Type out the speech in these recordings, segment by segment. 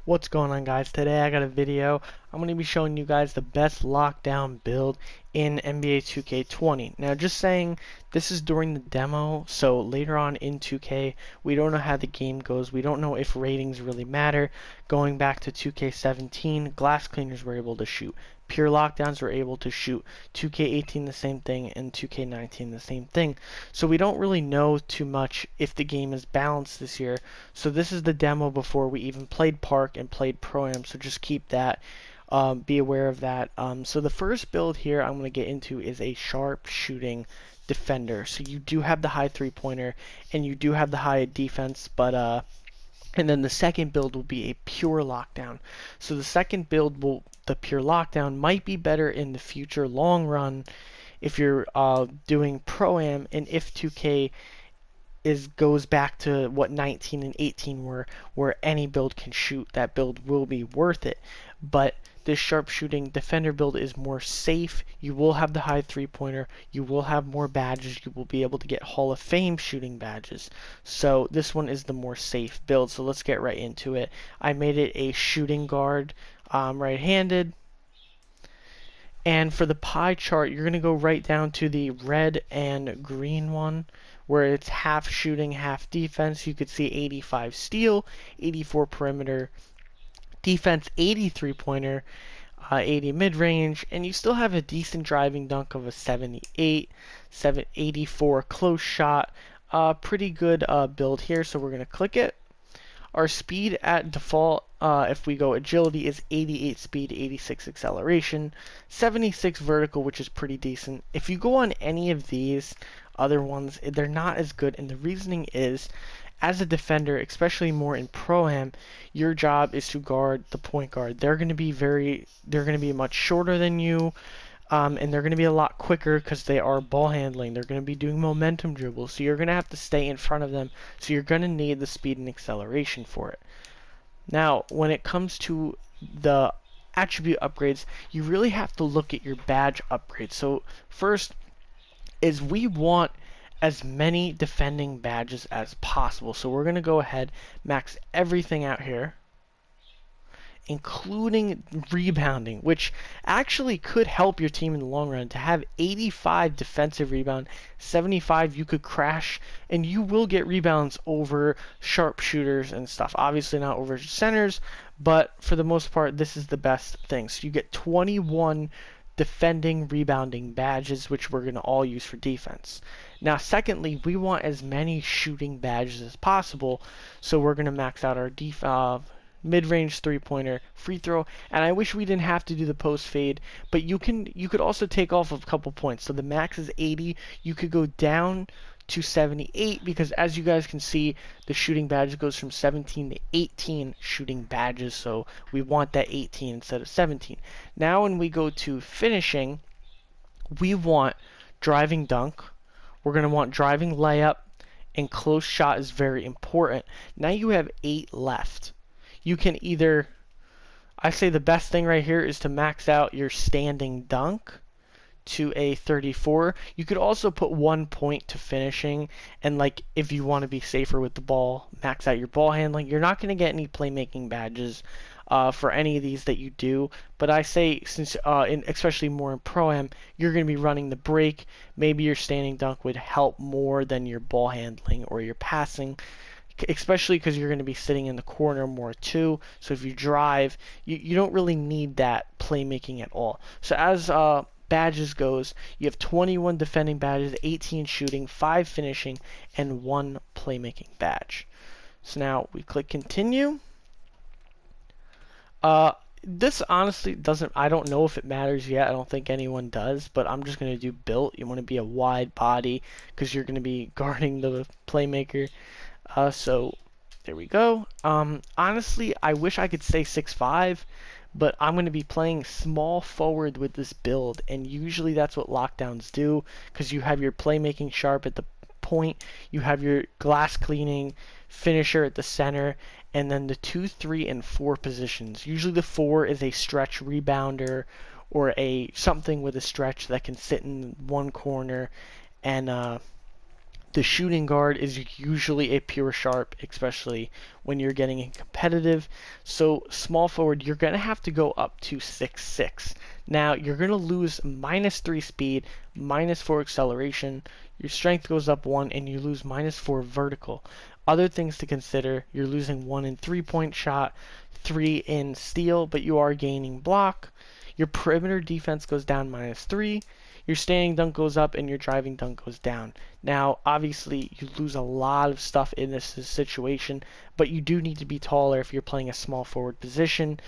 What's going on, guys? Today I got a video. I'm going to be showing you guys the best lockdown build in NBA 2K20. Now, just saying, this is during the demo, so later on in 2K we don't know how the game goes. We don't know if ratings really matter. Going back to 2K17, glass cleaners were able to shoot, pure lockdowns were able to shoot, 2K18 the same thing, and 2K19 the same thing. So we don't really know too much if the game is balanced this year. So this is the demo before we even played Park and played Pro-Am, so just keep that. Be aware of that. So the first build here I'm going to get into is a sharp shooting defender. So you do have the high three-pointer and you do have the high defense, but and then the second build will be a pure lockdown. So the second build the pure lockdown might be better in the future long run if you're doing Pro-Am, and if 2K goes back to what 19 and 18 were, where any build can shoot. That build will be worth it. But this sharpshooting defender build is more safe. You will have the high three-pointer. You will have more badges. You will be able to get Hall of Fame shooting badges. So this one is the more safe build. So let's get right into it. I made it a shooting guard, right-handed. And for the pie chart, you're going to go right down to the red and green one, where it's half shooting, half defense. You could see 85 steal, 84 perimeter defense, 83 pointer, 80 mid range, and you still have a decent driving dunk of a 78, 84 close shot. Pretty good build here, so we're going to click it. Our speed at default, if we go agility, is 88 speed, 86 acceleration, 76 vertical, which is pretty decent. If you go on any of these other ones, they're not as good, and the reasoning is, as a defender, especially more in Pro-Am, your job is to guard the point guard. They're going to be much shorter than you. And they're going to be a lot quicker because they are ball handling. They're going to be doing momentum dribbles, so you're going to have to stay in front of them. So you're going to need the speed and acceleration for it. Now, when it comes to the attribute upgrades, you really have to look at your badge upgrades. So first is we want as many defending badges as possible. So we're going to go ahead, max everything out here, including rebounding, which actually could help your team in the long run. To have 85 defensive rebound, 75 you could crash, and you will get rebounds over sharpshooters and stuff. Obviously not over centers, but for the most part, this is the best thing. So you get 21 defending rebounding badges, which we're going to all use for defense. Now secondly, we want as many shooting badges as possible, so we're going to max out our mid-range three-pointer, free throw, and I wish we didn't have to do the post fade, but you could also take off a couple points. So the max is 80. You could go down to 78 because, as you guys can see, the shooting badge goes from 17 to 18 shooting badges, so we want that 18 instead of 17. Now when we go to finishing, we want driving dunk, we're going to want driving layup, and close shot is very important. Now you have 8 left. You can either, I say the best thing right here is to max out your standing dunk to a 34. You could also put 1 point to finishing, and like if you want to be safer with the ball, max out your ball handling. You're not going to get any playmaking badges for any of these that you do, but I say, since especially more in Pro-Am, you're going to be running the break, maybe your standing dunk would help more than your ball handling or your passing, especially because you're going to be sitting in the corner more too. So if you drive, you don't really need that playmaking at all. So as badges goes, you have 21 defending badges, 18 shooting, 5 finishing, and 1 playmaking badge. So now we click continue. This honestly I don't know if it matters yet. I don't think anyone does, but I'm just going to do built. You want to be a wide body because you're going to be guarding the playmaker. So there we go. Honestly, I wish I could say 6'5", but I'm going to be playing small forward with this build, and usually that's what lockdowns do, because you have your playmaking sharp at the point, you have your glass cleaning finisher at the center, and then the 2, 3, and 4 positions. Usually the 4 is a stretch rebounder or something with a stretch that can sit in one corner and The shooting guard is usually a pure sharp, especially when you're getting in competitive. So small forward, you're going to have to go up to 6'6". Now you're going to lose -3 speed, -4 acceleration. Your strength goes up 1, and you lose -4 vertical. Other things to consider: you're losing 1 in 3-point shot, 3 in steal, but you are gaining block. Your perimeter defense goes down -3. Your standing dunk goes up and your driving dunk goes down. Now, obviously, you lose a lot of stuff in this situation, but you do need to be taller if you're playing a small forward position.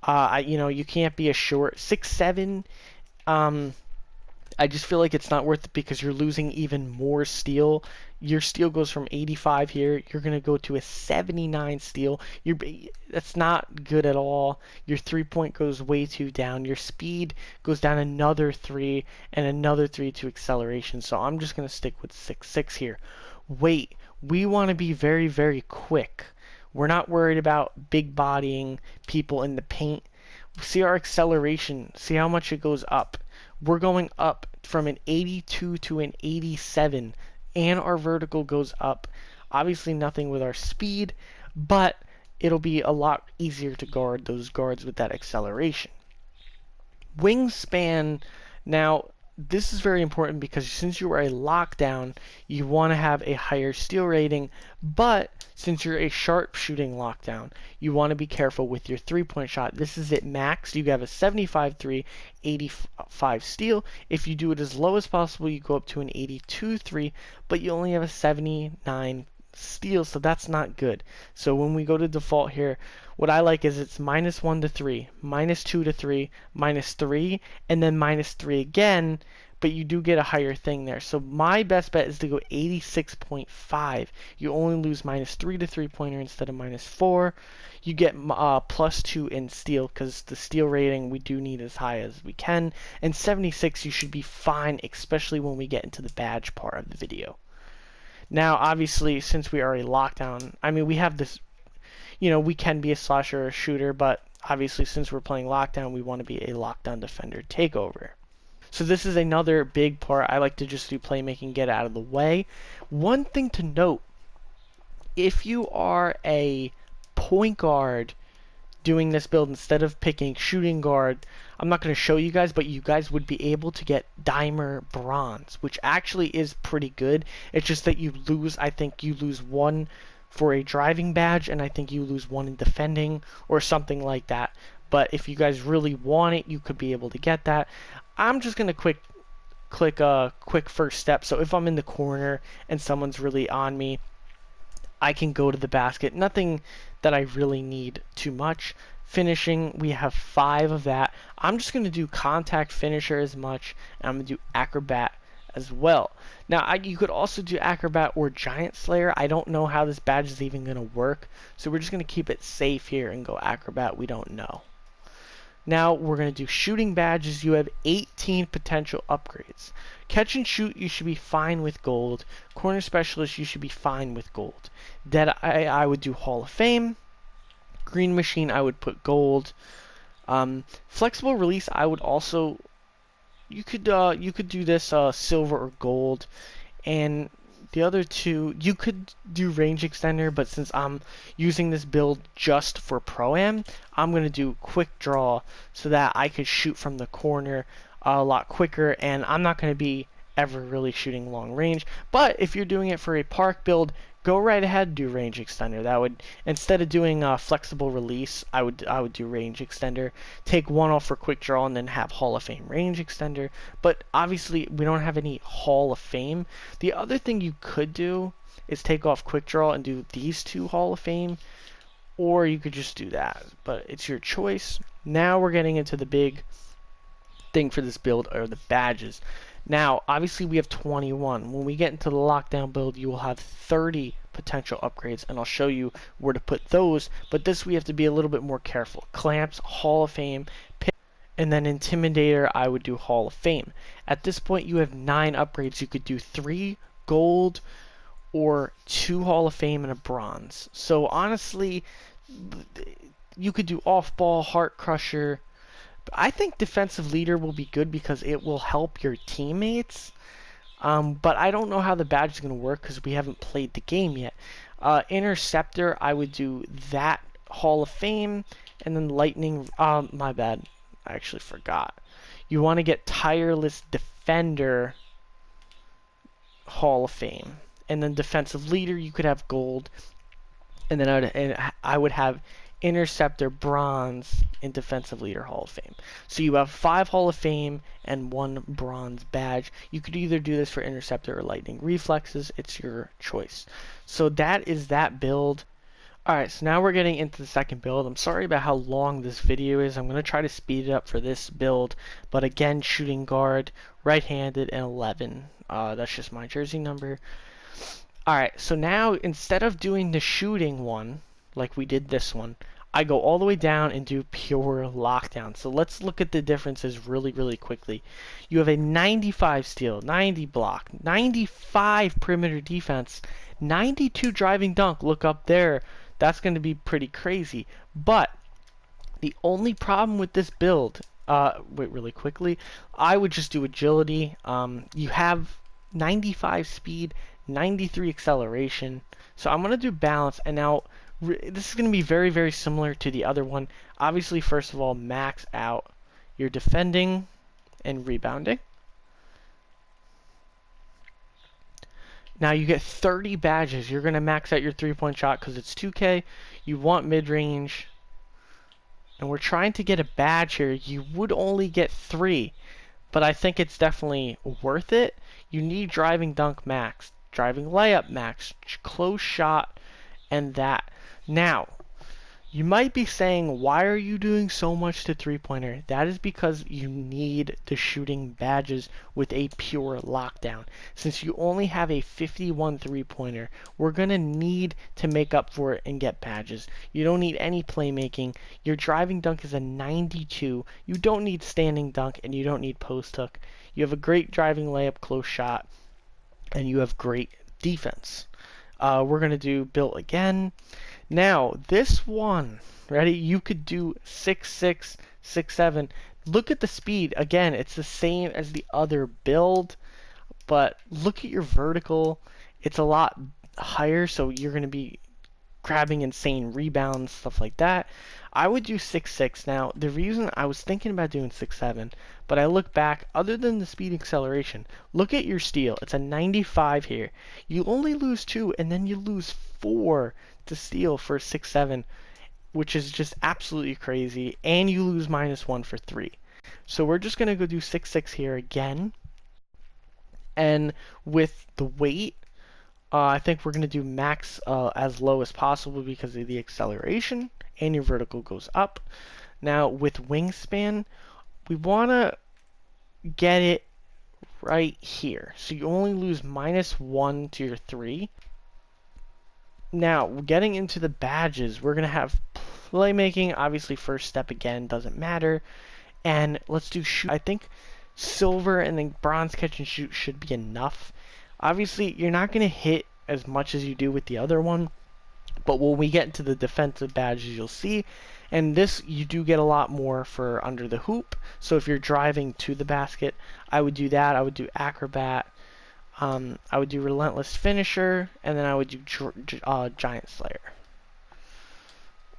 You can't be a short 6'7". I just feel like it's not worth it because you're losing even more steal. Your steal goes from 85 here. You're going to go to a 79 steal. That's not good at all. Your 3-point goes way too down. Your speed goes down another 3 and another 3 to acceleration. So I'm just going to stick with 6'6 here. Weight. We want to be very, very quick. We're not worried about big bodying people in the paint. See our acceleration. See how much it goes up. We're going up from an 82 to an 87, and our vertical goes up. Obviously nothing with our speed, but it'll be a lot easier to guard those guards with that acceleration. Wingspan. Now, this is very important because since you are a lockdown, you want to have a higher steal rating, but since you're a sharp shooting lockdown, you want to be careful with your 3-point shot. This is at max. You have a 75-3, 85 steal. If you do it as low as possible, you go up to an 82-3, but you only have a 79 steal, so that's not good. So when we go to default here, what I like is it's -1 to 3, -2 to 3, -3, and then -3 again, but you do get a higher thing there. So my best bet is to go 86.5. You only lose -3 to 3-pointer instead of -4. You get +2 in steal because the steal rating we do need as high as we can. And 76, you should be fine, especially when we get into the badge part of the video. Now, obviously, since we are a lockdown, I mean, we have this, we can be a slasher or a shooter, but obviously, since we're playing lockdown, we want to be a lockdown defender takeover. So this is another big part. I like to just do playmaking, get out of the way. One thing to note, if you are a point guard doing this build instead of picking shooting guard, I'm not going to show you guys, but you guys would be able to get Dimer Bronze, which actually is pretty good. It's just that I think you lose 1 for a driving badge, and I think you lose 1 in defending or something like that. But if you guys really want it, you could be able to get that. I'm just going to click a quick first step. So if I'm in the corner and someone's really on me, I can go to the basket. Nothing that I really need too much. Finishing, we have 5 of that. I'm just going to do contact finisher as much, and I'm going to do acrobat as well. Now, you could also do acrobat or giant slayer. I don't know how this badge is even going to work, so we're just going to keep it safe here and go acrobat. We don't know. Now we're going to do shooting badges. You have 18 potential upgrades. Catch and shoot, you should be fine with gold. Corner specialist, you should be fine with gold. Deadeye, I would do Hall of Fame. Green machine, I would put gold. Flexible release, I would also, you could do this silver or gold. And the other two, you could do range extender, but since I'm using this build just for Pro-Am, I'm going to do quick draw so that I could shoot from the corner a lot quicker, and I'm not going to be ever really shooting long range. But if you're doing it for a park build, go right ahead, do range extender. That would, instead of doing flexible release, I would do range extender. Take 1 off for quick draw and then have Hall of Fame range extender. But obviously we don't have any Hall of Fame. The other thing you could do is take off quick draw and do these 2 Hall of Fame, or you could just do that, but it's your choice. Now we're getting into the big thing for this build, are the badges. Now, obviously we have 21. When we get into the lockdown build, you will have 30 potential upgrades, and I'll show you where to put those, but this we have to be a little bit more careful. Clamps, Hall of Fame, and then Intimidator, I would do Hall of Fame. At this point, you have 9 upgrades. You could do 3 gold or 2 Hall of Fame and a bronze. So honestly, you could do off-ball, Heart Crusher. I think Defensive Leader will be good because it will help your teammates. But I don't know how the badge is going to work because we haven't played the game yet. Interceptor, I would do that Hall of Fame, and then Lightning, my bad, I actually forgot. You want to get Tireless Defender Hall of Fame, and then Defensive Leader, you could have Gold, and then I would have Interceptor Bronze in Defensive Leader Hall of Fame. So you have 5 Hall of Fame and 1 bronze badge. You could either do this for Interceptor or Lightning Reflexes. It's your choice. So that is that build. Alright, so now we're getting into the second build. I'm sorry about how long this video is. I'm going to try to speed it up for this build. But again, shooting guard, right-handed, and 11. That's just my jersey number. Alright, so now instead of doing the shooting one, like we did this one, I go all the way down and do pure lockdown. So let's look at the differences really quickly. You have a 95 steal, 90 block, 95 perimeter defense, 92 driving dunk. Look up there. That's going to be pretty crazy. But the only problem with this build, wait, really quickly, I would just do agility. You have 95 speed, 93 acceleration. So I'm going to do balance. And now this is going to be very similar to the other one. Obviously, first of all, max out your defending and rebounding. Now you get 30 badges. You're going to max out your three-point shot because it's 2K. You want mid-range. And we're trying to get a badge here. You would only get 3. But I think it's definitely worth it. You need driving dunk max, driving layup max, close shot, and that. Now, you might be saying, why are you doing so much to three-pointer? That is because you need the shooting badges with a pure lockdown. Since you only have a 51 three-pointer, we're going to need to make up for it and get badges. You don't need any playmaking. Your driving dunk is a 92. You don't need standing dunk, and you don't need post hook. You have a great driving layup close shot, and you have great defense. We're going to do built again. Now, this one, ready? You could do 6'6", 6'7". Look at the speed. Again, it's the same as the other build, but look at your vertical. It's a lot higher, so you're going to be grabbing insane rebounds, stuff like that. I would do 6'6". Now, the reason I was thinking about doing 6'7", but I look back, other than the speed acceleration, look at your steal. It's a 95 here. You only lose 2, and then you lose 4 to steal for 6'7", which is just absolutely crazy, and you lose -1 for 3. So we're just going to go do 6'6" here again. And with the weight, I think we're going to do max as low as possible because of the acceleration, and your vertical goes up. Now with wingspan, we want to get it right here. So you only lose -1 to your 3. Now, getting into the badges, we're going to have playmaking. Obviously, first step again, doesn't matter. And let's do shoot. I think silver and then bronze catch and shoot should be enough. Obviously, you're not going to hit as much as you do with the other one. But when we get into the defensive badges, you'll see. And this, you do get a lot more for under the hoop. So if you're driving to the basket, I would do that. I would do acrobat. I would do Relentless Finisher, and then I would do Giant Slayer.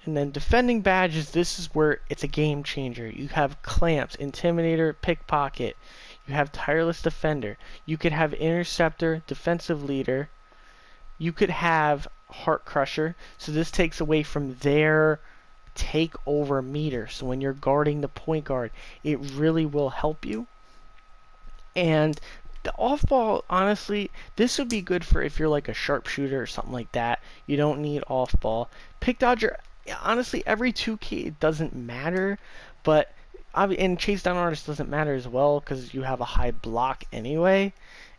And then defending badges, this is where it's a game changer. You have Clamps, Intimidator, Pickpocket. You have Tireless Defender. You could have Interceptor, Defensive Leader. You could have Heart Crusher. So this takes away from their takeover meter. So when you're guarding the point guard, it really will help you. And the off-ball, honestly, this would be good for if you're like a sharpshooter or something like that. You don't need off-ball. Pick Dodger, honestly, every 2K it doesn't matter, but and Chase Down Artist doesn't matter as well because you have a high block anyway.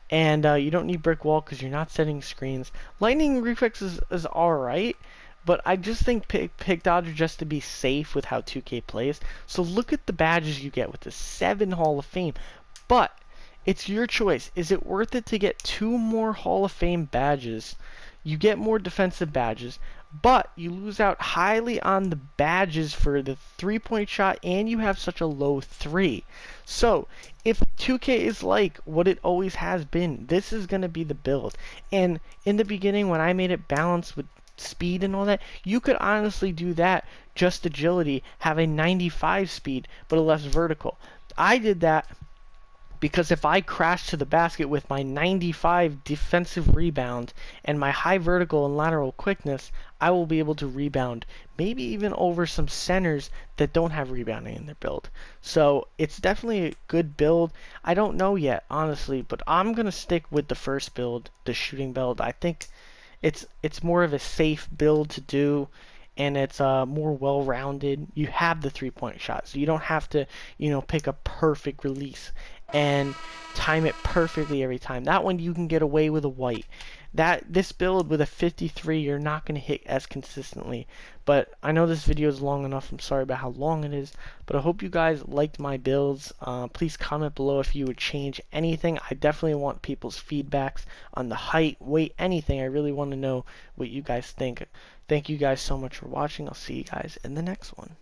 And you don't need Brick Wall because you're not setting screens. Lightning Reflex is alright, but I just think Pick Dodger just to be safe with how 2K plays. So look at the badges you get with the 7 Hall of Fame. But it's your choice. Is it worth it to get 2 more Hall of Fame badges? You get more defensive badges, but you lose out highly on the badges for the 3-point shot, and you have such a low 3. So if 2K is like what it always has been, this is going to be the build. And in the beginning, when I made it balanced with speed and all that, you could honestly do that, just agility, have a 95 speed but a less vertical. I did that because if I crash to the basket with my 95 defensive rebound and my high vertical and lateral quickness, I will be able to rebound, maybe even over some centers that don't have rebounding in their build. So it's definitely a good build. I don't know yet, honestly, but I'm going to stick with the first build, the shooting build. I think it's more of a safe build to do, and it's more well-rounded. You have the 3-point shot, so you don't have to, pick a perfect release and time it perfectly every time. That one you can get away with a white. This build with a 53, you're not going to hit as consistently. But I know this video is long enough. I'm sorry about how long it is, but I hope you guys liked my builds. Please comment below if you would change anything. I definitely want people's feedbacks on the height, weight, anything. I really want to know what you guys think. Thank you guys so much for watching. I'll see you guys in the next one.